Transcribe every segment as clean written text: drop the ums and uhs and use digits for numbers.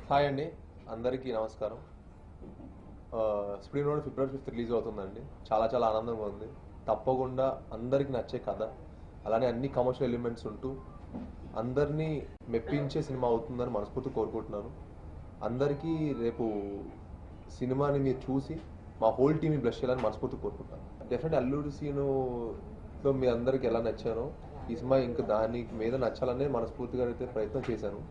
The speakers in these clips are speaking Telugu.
హాయ్ అండి, అందరికీ నమస్కారం. స్ప్రింగ్ రోడ్ ఫిబ్రవరి 5th రిలీజ్ అవుతుందండి. చాలా చాలా ఆనందంగా ఉంది. తప్పకుండా అందరికీ నచ్చే కథ, అలానే అన్ని కమర్షియల్ ఎలిమెంట్స్ ఉంటూ అందరినీ మెప్పించే సినిమా అవుతుందని మనస్ఫూర్తి కోరుకుంటున్నాను. అందరికీ రేపు సినిమాని మీరు చూసి మా హోల్ టీమ్ని బ్లెస్ చేయాలని మనస్ఫూర్తి కోరుకుంటాను. డెఫినెట్ అల్లూరి సీనులో మీ అందరికి ఎలా నచ్చానో ఈ సినిమా ఇంకా దాని మీద నచ్చాలనే మనస్ఫూర్తిగా అయితే ప్రయత్నం చేశాను.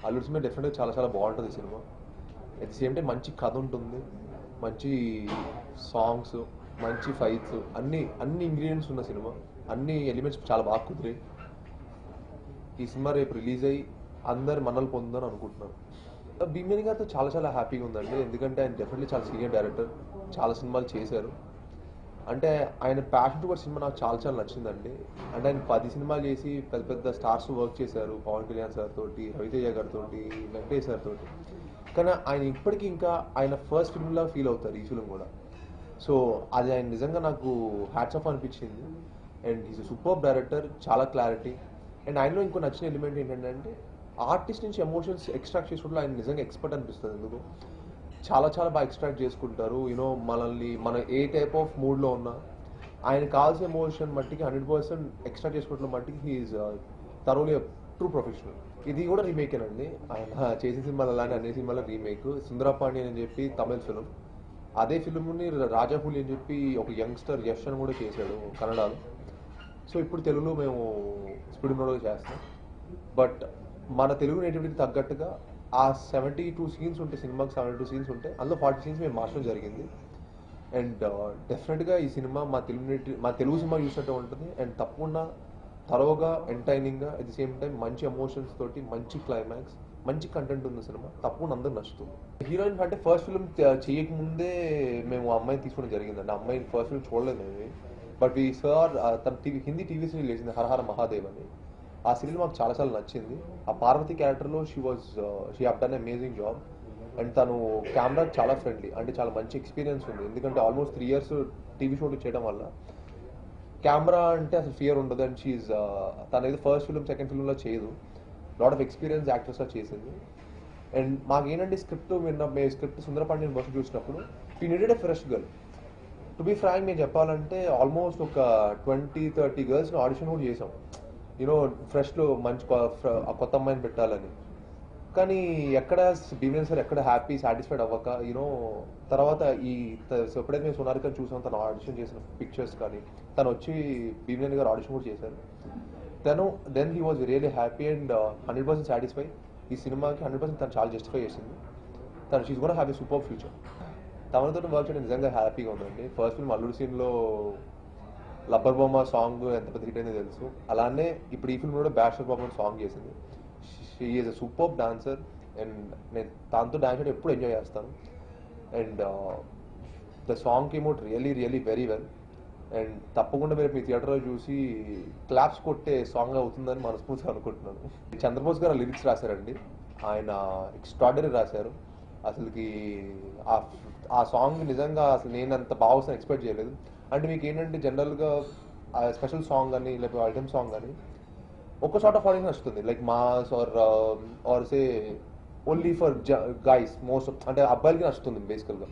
అల్లుడి సినిమా డెఫినెట్గా చాలా చాలా బాగుంటుంది cinema. At the same time మంచి కథ ఉంటుంది, మంచి సాంగ్స్, మంచి ఫైట్స్, అన్ని ఇంగ్రీడియంట్స్ ఉన్న సినిమా. అన్ని ఎలిమెంట్స్ చాలా బాగా కుదిరాయి. ఈ సినిమా రేపు రిలీజ్ అయ్యి అందరు మనల్ని పొందుదని అనుకుంటున్నాను. భీమేని గారితో చాలా చాలా హ్యాపీగా ఉందండి. ఎందుకంటే ఆయన డెఫినెట్లీ చాలా సీనియర్ డైరెక్టర్, చాలా సినిమాలు చేశారు. అంటే ఆయన ప్యాషన్ టు సినిమా నాకు చాలా చాలా నచ్చిందండి. అంటే ఆయన 10 సినిమాలు చేసి పెద్ద పెద్ద స్టార్స్ వర్క్ చేశారు. పవన్ కళ్యాణ్ సార్ తోటి, రవితేజ గారితో, వెంకటేష్ సార్ తోటి. కానీ ఆయన ఇప్పటికీ ఇంకా ఆయన ఫస్ట్ ఫిల్మ్లా ఫీల్ అవుతారు ఈ ఫిల్మ్ కూడా. సో అది ఆయన నిజంగా నాకు హ్యాట్స్ ఆఫ్ అనిపించింది. అండ్ ఈజ్ సూపర్ డైరెక్టర్, చాలా క్లారిటీ. అండ్ ఆయనలో ఇంకో నచ్చిన ఎలిమెంట్ ఏంటంటే ఆర్టిస్ట్ నుంచి ఎమోషన్స్ ఎక్స్ట్రాక్ట్ చేసుకోవడంలో ఆయన నిజంగా ఎక్స్పర్ట్ అనిపిస్తుంది. ఎందుకు చాలా చాలా బాగా ఎక్స్ట్రాక్ట్ చేసుకుంటారు. మనల్ని మన ఏ టైప్ ఆఫ్ మూడ్లో ఉన్నా ఆయన కావాల్సిన ఎమోషన్ మట్టికి 100% ఎక్స్ట్రాక్ట్ చేసుకోవడంలో మట్టికి హీఈస్ థరోలీ ట్రూ ప్రొఫెషనల్. ఇది కూడా రీమేకేనండి. ఆయన చేసిన సినిమాలు అలానే అన్ని సినిమాల రీమేక్. సుందరపాండి అని చెప్పి తమిళ ఫిలిం, అదే ఫిలింని రాజాహులి అని చెప్పి ఒక యంగ్స్టర్ యష్ అని కూడా చేశాడు కన్నడలో. సో ఇప్పుడు తెలుగులో మేము స్పీడ్ మోడ్గా చేస్తాం. బట్ మన తెలుగు నేటివిటీకి తగ్గట్టుగా ఆ 72 సీన్స్ ఉంటే, సినిమాకి 72 సీన్స్ ఉంటే అందులో 40 సీన్స్ మేము మార్చడం జరిగింది. అండ్ డెఫినెట్గా ఈ సినిమా మా తెలుగు సినిమా చూసినట్టు ఉంటుంది. అండ్ తప్పకుండా తరోగా ఎంటర్టైనింగ్గా అట్ ది సేమ్ టైం మంచి ఎమోషన్స్ తోటి, మంచి క్లైమాక్స్, మంచి కంటెంట్ ఉంది సినిమా. తప్పకుండా అందరికి నచ్చుతుంది. హీరోయిన్ అంటే ఫస్ట్ ఫిల్మ్ చేయకముందే మేము ఆ అమ్మాయిని తీసుకోవడం జరిగిందండి. ఆ అమ్మాయిని ఫస్ట్ ఫిల్మ్ చూడలేదు మేము. బట్ ఈ సార్ తన హిందీ టీవీ సీరియల్ వేసింది హరహర మహాదేవ్ అని. ఆ సీరియల్ మాకు చాలా చాలా నచ్చింది. ఆ పార్వతి క్యారెక్టర్లో she have done amazing job. And తను కెమెరా చాలా ఫ్రెండ్లీ, అంటే చాలా మంచి ఎక్స్పీరియన్స్ ఉంది. ఎందుకంటే ఆల్మోస్ట్ 3 years టీవీ షూట్ చేయడం వల్ల కెమెరా అంటే అసలు ఫియర్ ఉండదు. అండ్ తన ఏదో ఫస్ట్ ఫిల్మ్ సెకండ్ ఫిల్మ్లో చేయదు, లాట్ ఆఫ్ ఎక్స్పీరియన్స్ యాక్టర్స్లో చేసింది. అండ్ మాకేంటంటే మేము స్క్రిప్ట్ సుందరపాండిని వర్క్ చూసినప్పుడు we needed a fresh girl. To be frank నేను చెప్పాలంటే ఆల్మోస్ట్ ఒక 20-30 గర్ల్స్ని ఆడిషన్ కూడా చేసాం. ఫ్రెష్లో మంచి కొత్త అమ్మాయిని పెట్టాలని. కానీ ఎక్కడ భీమేన్ సార్ ఎక్కడ హ్యాపీ సాటిస్ఫైడ్ అవ్వక తర్వాత ఎప్పుడైతే మేము సోనాలికని చూసాం, తను ఆడిషన్ చేసిన పిక్చర్స్ కానీ, తను వచ్చి భీమేన్ గారు ఆడిషన్ కూడా చేశారు. Then he was really happy and 100% satisfy. ఈ సినిమాకి 100% తను చాలా జస్టిఫై చేసింది. షీస్ కూడా హ్యావ్ ఎ సూపర్ ఫ్యూచర్. తమతో వర్క్ చేయడం నిజంగా హ్యాపీగా ఉందండి. ఫస్ట్ ఫిల్మ్ అల్లుడి సీన్లో లబ్బర్ బొమ్మ సాంగ్ ఎంత పెద్ద హిట్ అయిందో తెలుసు. అలానే ఇప్పుడు ఈ ఫిల్మ్ కూడా బ్యాషర్ బొమ్మ సాంగ్ చేసింది. She is a super dancer. And నేను దాంతో డాన్స్ చేయడం ఎప్పుడు ఎంజాయ్ చేస్తాను. And the song came out really really very well. And తప్పకుండా మీరు మీ థియేటర్లో చూసి క్లాప్స్ కొట్టే సాంగ్ అవుతుందని మనస్ఫూర్తిగా అనుకుంటున్నాను. చంద్రబోస్ గారు లిరిక్స్ రాశారండి. ఆయన ఎక్స్ట్రాడనరీ రాశారు. అసలుకి ఆ సాంగ్ నిజంగా అసలు నేను అంత బాగా వస్తాను ఎక్స్పెక్ట్ చేయలేదు. అంటే మీకు ఏంటంటే జనరల్గా స్పెషల్ సాంగ్ కానీ లేకపోతే ఐటమ్ సాంగ్ కానీ ఒక సార్ట్ ఆఫ్ ఆడియన్స్ వస్తుంది, like mass or say only for guys. Most అంటే అబ్బాయిలకి నచ్చుతుంది బేసికల్గా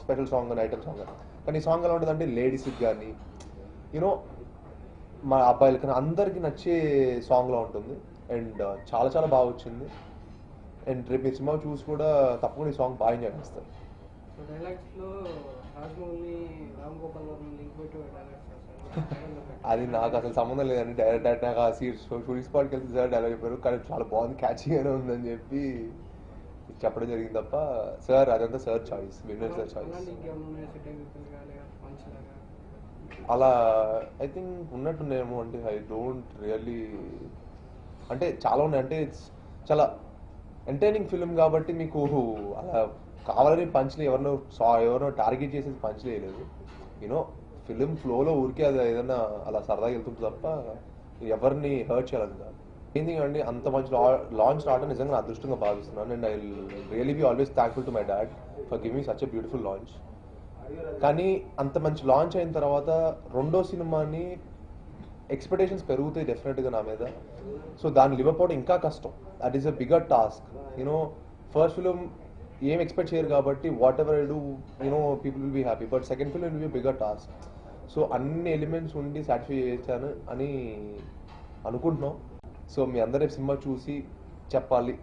స్పెషల్ సాంగ్ కానీ ఐటమ్ సాంగ్ కానీ. కానీ ఈ సాంగ్ ఎలా ఉంటుందంటే లేడీస్కి కానీ మా అబ్బాయిలకి కానీ అందరికీ నచ్చే సాంగ్లో ఉంటుంది. అండ్ చాలా చాలా బాగా వచ్చింది. అండ్ రేపు మీ సినిమా చూసి కూడా తప్పకుండా ఈ సాంగ్ బాగా ఎంజాయ్ చేస్తారు. అది నాకు అసలు సంబంధం లేదండి. డైరెక్ట్ నాకు ఆ షూటింగ్ స్పాట్కి వెళ్తే సార్ డైలాగ్ చెప్పారు, కానీ చాలా బాగుంది, క్యాచీగానే ఉందని చెప్పి చెప్పడం జరిగింది తప్ప సార్ అదంతా sir choice, winner sir choice. అలా ఐ థింక్ ఉన్నట్టున్నాయేమో. అంటే ఐ డోంట్ రియల్లీ, అంటే చాలా ఉన్నాయి. అంటే చాలా ఎంటర్టైనింగ్ ఫిల్మ్ కాబట్టి మీకు అలా కావాలని పంచ్లు ఎవరినో టార్గెట్ చేసేది పంచ్లు వేయలేదు. ఫిలిం ఫ్లోలో ఊరికే అది ఏదైనా అలా సరదాగా వెళ్తుంది తప్ప ఎవరిని హర్ట్ చేయాలని కాదు. ఏంటి అండి, అంత మంచి లాంచ్ రావడం నిజంగా అదృష్టంగా భావిస్తున్నాను. And I really be always thankful to my dad for giving such a beautiful launch. కానీ అంత మంచి లాంచ్ అయిన తర్వాత రెండో సినిమాని ఎక్స్పెక్టేషన్స్ పెరుగుతాయి డెఫినెట్గా నా మీద. సో దాన్ని లివ్ అప్ అవడం ఇంకా కష్టం. That is a bigger task. You know first film ఏం ఎక్స్పెక్ట్ చేయరు కాబట్టి whatever I do people will be happy. But second film will be bigger task. So అన్ని ఎలిమెంట్స్ ఉండి సాటిస్ఫై చేశాను అని అనుకుంటున్నాం. సో మీ అందరి సినిమా చూసి చెప్పాలి.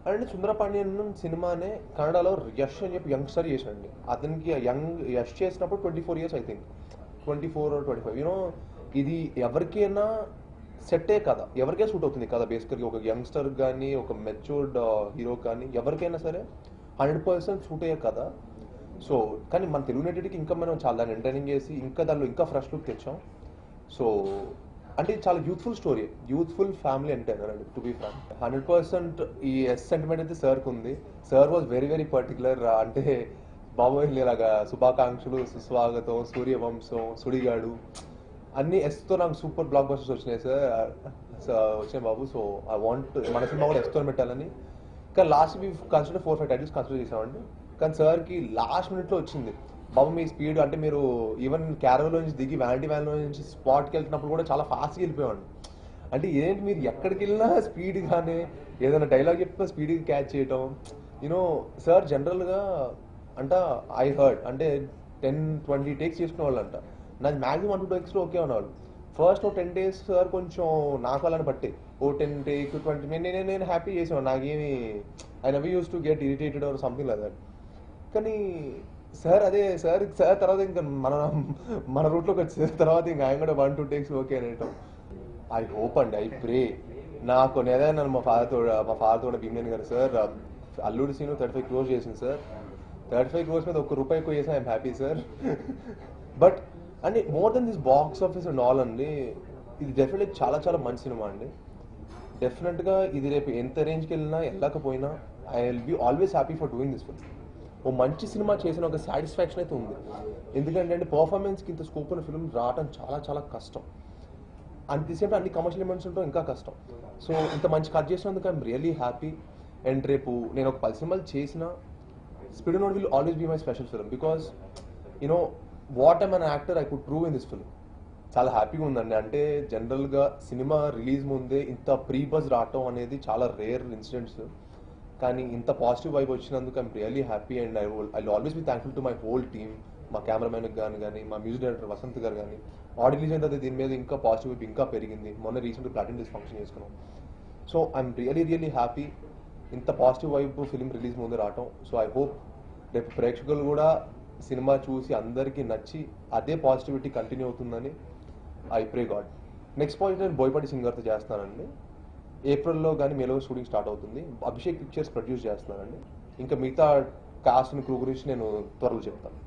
అంటే సుందరపాండ్యన్ సినిమానే కన్నడలో యష్ అని చెప్పి యంగ్స్టర్ చేశాడండి. అతనికి యష్ చేసినప్పుడు 24 years ఐ థింక్, 24 or 25. ఇది ఎవరికైనా సెట్టే కదా, ఎవరికైనా సూట్ అవుతుంది కదా బేసికల్గా. ఒక యంగ్స్టర్ కానీ ఒక మెచ్యూర్డ్ హీరో కానీ ఎవరికైనా సరే 100% సూట్ అయ్యే కదా. సో కానీ మన తెలుగు నటుడికి ఇంకా మనం చాలా దాన్ని ఎంటర్టైనింగ్ చేసి ఇంకా దానిలో ఇంకా ఫ్రెష్ లుక్ తెచ్చాం. సో అంటే చాలా యూత్ఫుల్ స్టోరీ, యూత్ఫుల్ ఫ్యామిలీ అంటే అండి టు బీ ఫ్రాంక్. 100% ఈ ఎస్ సెంటిమెంట్ అయితే సార్కి ఉంది. Sir was very very particular. అంటే బాబోయ్ ఇలాగా శుభాకాంక్షలు, సుస్వాగతం, సూర్యవంశం, సుడిగాడు అన్ని ఎస్తో నాకు సూపర్ బ్లాక్ బస్టర్స్ వచ్చినాయి సార్, వచ్చినాయి బాబు. సో ఐ వాంట్ మన సినిమా కూడా ఎస్తో పెట్టాలని. కానీ last we consider 4-5 titles consider చేసామండి. కానీ సార్కి లాస్ట్ మినిట్లో వచ్చింది, బాబు మీ స్పీడ్ అంటే మీరు ఈవెన్ క్యారవలో నుంచి దిగి వ్యానిటీ వ్యాన్లో నుంచి స్పాట్కి వెళ్తున్నప్పుడు కూడా చాలా ఫాస్ట్గా వెళ్ళిపోయాడు. అంటే ఏంటి మీరు ఎక్కడికి వెళ్ళినా స్పీడ్గానే ఏదైనా డైలాగ్ చెప్పినా స్పీడ్గా క్యాచ్ చేయటం. సార్ జనరల్గా అంటే ఐ హర్డ్ అంటే 10-20 టేక్స్ చేసుకునే వాళ్ళు అంట. నాకు మ్యాక్సిమం 1-2 టేక్స్లో ఓకే ఉన్నవాళ్ళు. ఫస్ట్ 10 days సార్ కొంచెం నాకు వాళ్ళని బట్టి 10 take 20 నేను హ్యాపీ చేసేవాడు. నాకేమి I never use to get irritated or something like that. కానీ సార్ సార్ తర్వాత ఇంకా మన రూట్లోకి వచ్చే తర్వాత ఇంకా ఆయన కూడా 1-2 takes ఓకే అనేయటం. ఐ హోప్ అండి, ఐ ప్రే. నాకు ఏదైనా మా ఫాదర్ భీమేన్ గారు సార్ అల్లుడి సీను 35 crores చేసింది సార్. 35 crores మీద ₹1 ఎక్కువ చేసి ఐఎమ్ హ్యాపీ సార్. బట్ అంటే more than this box office and all అండి, ఇది డెఫినెట్లీ చాలా చాలా మంచి సినిమా అండి. డెఫినెట్గా ఇది రేపు ఎంత రేంజ్కి వెళ్ళినా వెళ్ళకపోయినా I will be always happy for doing this film. ఓ మంచి సినిమా చేసిన ఒక సాటిస్ఫాక్షన్ అయితే ఉంది. ఎందుకంటే పర్ఫార్మెన్స్కి ఇంత స్కోప్ ఉన్న ఫిల్మ్ రావడం చాలా చాలా కష్టం. అండ్ ది సేమ్ టైం అన్ని కమర్షియల్ ఎలిమెంట్స్ ఉంటాం ఇంకా కష్టం. సో ఇంత మంచి కట్ చేసినందుకు ఐఎమ్ రియల్లీ హ్యాపీ. అండ్ రేపు నేను ఒక 10 సినిమాలు చేసిన speed note will always be my special film. Because what I'm an actor I could prove in this film. చాలా హ్యాపీగా ఉందండి. అంటే జనరల్గా సినిమా రిలీజ్ ముందే ఇంత ప్రీ బజ్ రావటం అనేది చాలా రేర్ ఇన్సిడెంట్స్. కానీ ఇంత పాజిటివ్ వైబ్ వచ్చినందుకు I'm really happy. And I always be thankful to my whole team. మా కెమెరామెన్కి కానీ మా మ్యూజిక్ డైరెక్టర్ వసంత్ గారు కానీ. ఆడియో రిలీజ్ అయితే దీని మీద ఇంకా పాజిటివ్ వైబ్ ఇంకా పెరిగింది. మొన్న రీసెంట్గా ప్లాటినం డిస్క్ ఫంక్షన్ చేసుకున్నాం. సో ఐఎమ్ రియల్లీ హ్యాపీ ఇంత పాజిటివ్ వైబ్ ఫిలిం రిలీజ్ ముందు రావటం. సో ఐ హోప్ రేపు ప్రేక్షకులు కూడా సినిమా చూసి అందరికీ నచ్చి అదే పాజిటివిటీ కంటిన్యూ అవుతుందని I pray God. Next point నేను బోయపాటి సింగర్తో చేస్తానండి. ఏప్రిల్లో కానీ మేలో షూటింగ్ స్టార్ట్ అవుతుంది. అభిషేక్ పిక్చర్స్ ప్రొడ్యూస్ చేస్తున్నానండి. ఇంకా మిగతా కాస్ట్ అండ్ క్రూ గురించి నేను త్వరలో చెప్తాను.